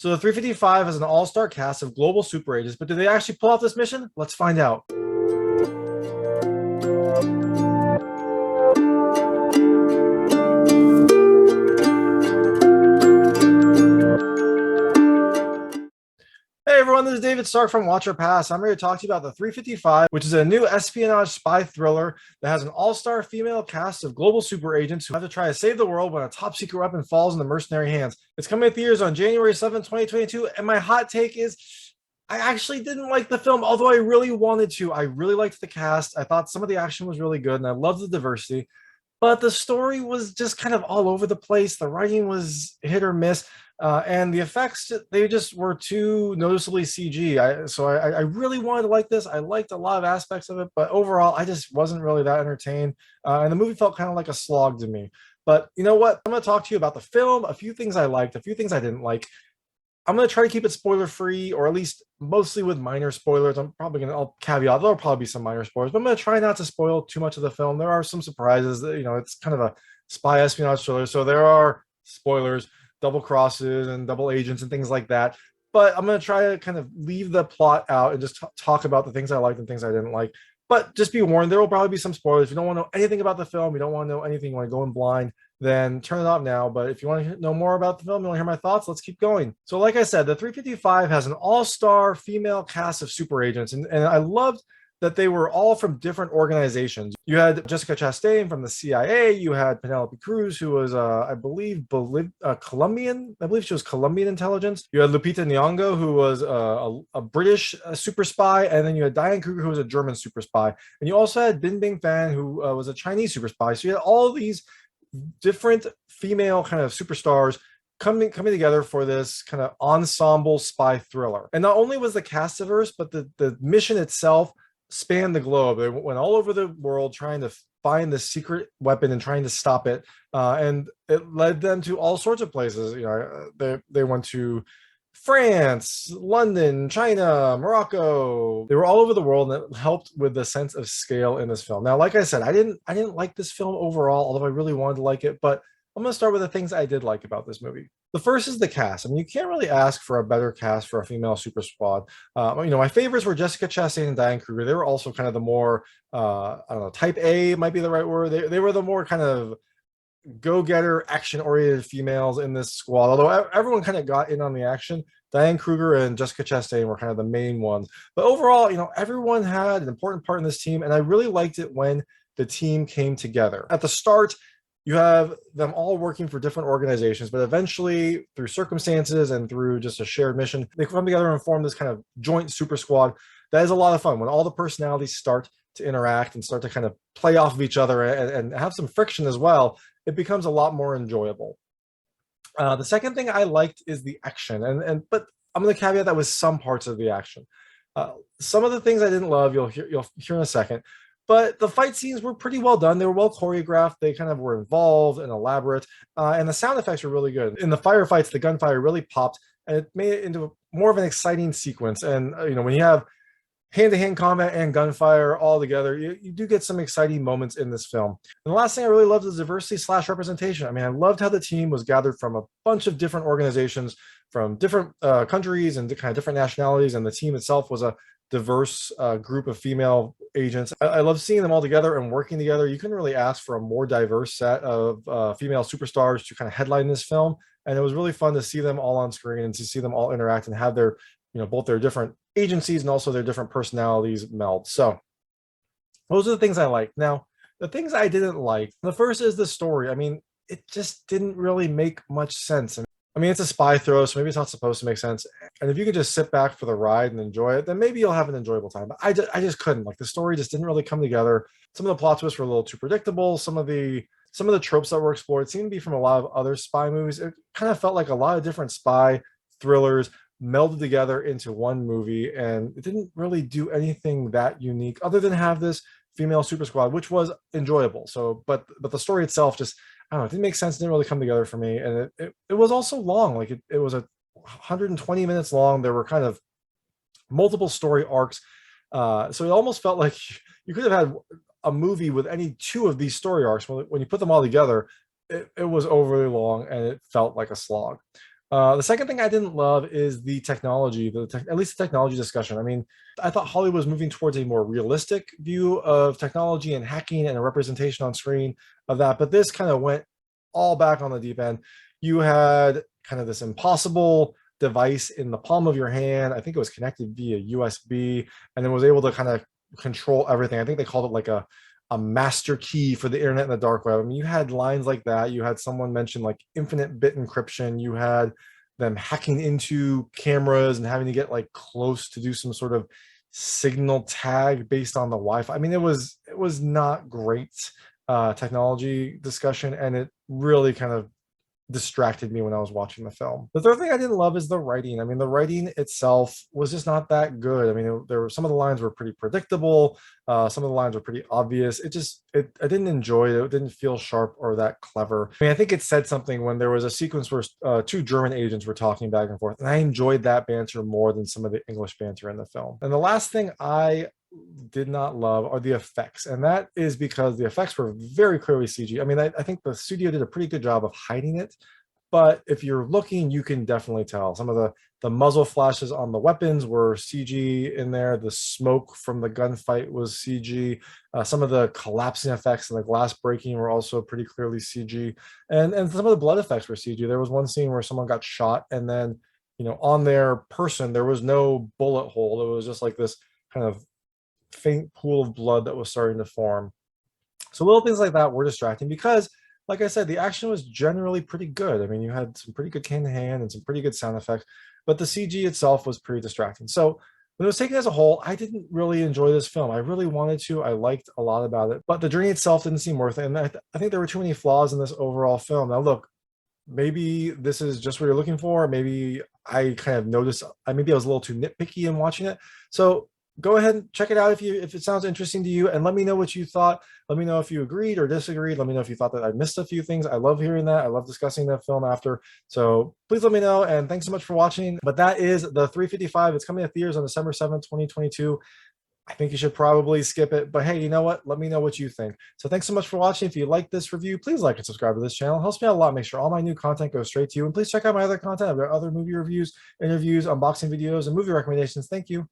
So the 355 is an all-star cast of global super agents, but do they actually pull off this mission? Let's find out. Hey everyone, this is David Stark from Watch or Pass. I'm here to talk to you about the 355, which is a new espionage spy thriller that has an all-star female cast of global super agents who have to try to save the world when a top secret weapon falls into mercenary hands. It's coming to theaters on January 7th, 2022, and my hot take is I actually didn't like the film, although I really wanted to. I really liked the cast. I thought some of the action was really good, and I loved the diversity. But the story was just kind of all over the place. The writing was hit or miss, and the effects, they just were too noticeably CG. So I really wanted to like this. I liked a lot of aspects of it, but overall, I just wasn't really that entertained. And the movie felt kind of like a slog to me. But you know what? I'm going to talk to you about the film, a few things I liked, a few things I didn't like. I'm going to try to keep it spoiler free, or at least mostly with minor spoilers. I'll caveat, there'll probably be some minor spoilers, but I'm going to try not to spoil too much of the film. There are some surprises that, it's kind of a spy espionage thriller. So there are spoilers, double crosses and double agents and things like that. But I'm going to try to kind of leave the plot out and just talk about the things I liked and things I didn't like. But just be warned, there will probably be some spoilers. If you don't want to know anything about the film, you don't want to know anything, you want to go in blind, then turn it off now. But if you want to know more about the film, you want to hear my thoughts, let's keep going. So like I said, the 355 has an all-star female cast of super agents. And I loved that they were all from different organizations. You had Jessica Chastain from the CIA. You had Penelope Cruz, who was, I believe, Colombian. I believe she was Colombian intelligence. You had Lupita Nyong'o, who was a British super spy. And then you had Diane Kruger, who was a German super spy. And you also had Bingbing Fan, who was a Chinese super spy. So you had all these different female kind of superstars coming together for this kind of ensemble spy thriller. And not only was the cast diverse, but the mission itself spanned the globe. They went all over the world trying to find the secret weapon and trying to stop it. And it led them to all sorts of places. They went to France, London, China, Morocco. They were all over the world, and it helped with the sense of scale in this film. Now, like I said, I didn't like this film overall, although I really wanted to like it, but I'm going to start with the things I did like about this movie. The first is the cast. I mean, you can't really ask for a better cast for a female super squad. My favorites were Jessica Chastain and Diane Kruger. They were also kind of the more, I don't know, type A might be the right word. They were the more kind of go-getter, action-oriented females in this squad. Although everyone kind of got in on the action, Diane Kruger and Jessica Chastain were kind of the main ones. But overall, everyone had an important part in this team, and I really liked it when the team came together. At the start, you have them all working for different organizations, but eventually, through circumstances and through just a shared mission, they come together and form this kind of joint super squad. That is a lot of fun when all the personalities start to interact and start to kind of play off of each other and have some friction as well. It becomes a lot more enjoyable. The second thing I liked is the action, but I'm going to caveat that with some parts of the action. Some of the things I didn't love, you'll hear in a second. But the fight scenes were pretty well done. They were well choreographed. They kind of were involved and elaborate. And the sound effects were really good. In the firefights, the gunfire really popped, and it made it into more of an exciting sequence. And, when you have hand-to-hand combat and gunfire all together, you do get some exciting moments in this film. And the last thing I really loved is diversity/representation. I mean, I loved how the team was gathered from a bunch of different organizations, from different countries and kind of different nationalities. And the team itself was a diverse group of female agents. I love seeing them all together and working together. You couldn't really ask for a more diverse set of female superstars to kind of headline this film. And it was really fun to see them all on screen and to see them all interact and have their, both their different agencies and also their different personalities meld. So those are the things I like. Now, the things I didn't like, the first is the story. I mean, it just didn't really make much sense. I mean, it's a spy thriller, so maybe it's not supposed to make sense. And if you could just sit back for the ride and enjoy it, then maybe you'll have an enjoyable time. But I just couldn't. Like, the story just didn't really come together. Some of the plot twists were a little too predictable. Some of the tropes that were explored seemed to be from a lot of other spy movies. It kind of felt like a lot of different spy thrillers melded together into one movie, and it didn't really do anything that unique other than have this female super squad, which was enjoyable. So, but the story itself just, I don't know, it didn't make sense. It didn't really come together for me. And it was also long. Like it was 120 minutes long. There were kind of multiple story arcs. So it almost felt like you could have had a movie with any two of these story arcs. When you put them all together, it was overly long and it felt like a slog. The second thing I didn't love is the technology, at least the technology discussion. I mean, I thought Hollywood was moving towards a more realistic view of technology and hacking and a representation on screen of that, but this kind of went all back on the deep end. You had kind of this impossible device in the palm of your hand. I think it was connected via USB, and then was able to kind of control everything. I think they called it like a master key for the internet and the dark web. I mean, you had lines like that. You had someone mention like infinite bit encryption. You had them hacking into cameras and having to get like close to do some sort of signal tag based on the Wi-Fi. I mean, it was not great technology discussion, and it really kind of distracted me when I was watching the film. The third thing I didn't love is the writing. I mean, the writing itself was just not that good. I mean, there were some of the lines were pretty predictable. Some of the lines were pretty obvious. I didn't enjoy it. It didn't feel sharp or that clever. I mean, I think it said something when there was a sequence where two German agents were talking back and forth, and I enjoyed that banter more than some of the English banter in the film. And the last thing I did not love are the effects, and that is because the effects were very clearly CG. I mean, I think the studio did a pretty good job of hiding it, but if you're looking, you can definitely tell. Some of the muzzle flashes on the weapons were CG in there. The smoke from the gunfight was CG. Some of the collapsing effects and the glass breaking were also pretty clearly CG, and some of the blood effects were CG. There was one scene where someone got shot, and then on their person there was no bullet hole. It was just like this kind of faint pool of blood that was starting to form. So little things like that were distracting because, like I said, the action was generally pretty good. I mean, you had some pretty good hand-to-hand and some pretty good sound effects, but the CG itself was pretty distracting. So when it was taken as a whole, I didn't really enjoy this film. I really wanted to. I liked a lot about it, but the journey itself didn't seem worth it. And I think there were too many flaws in this overall film. Now, look, maybe this is just what you're looking for. Maybe I kind of noticed, maybe I was a little too nitpicky in watching it. So go ahead and check it out if it sounds interesting to you, and let me know what you thought. Let me know if you agreed or disagreed. Let me know if you thought that I missed a few things. I love hearing that. I love discussing that film after. So please let me know, and thanks so much for watching. But that is the 355. It's coming to theaters on December 7th, 2022. I think you should probably skip it, but hey, you know what? Let me know what you think. So thanks so much for watching. If you like this review, please like and subscribe to this channel. It helps me out a lot. Make sure all my new content goes straight to you. And please check out my other content. I've got other movie reviews, interviews, unboxing videos, and movie recommendations. Thank you.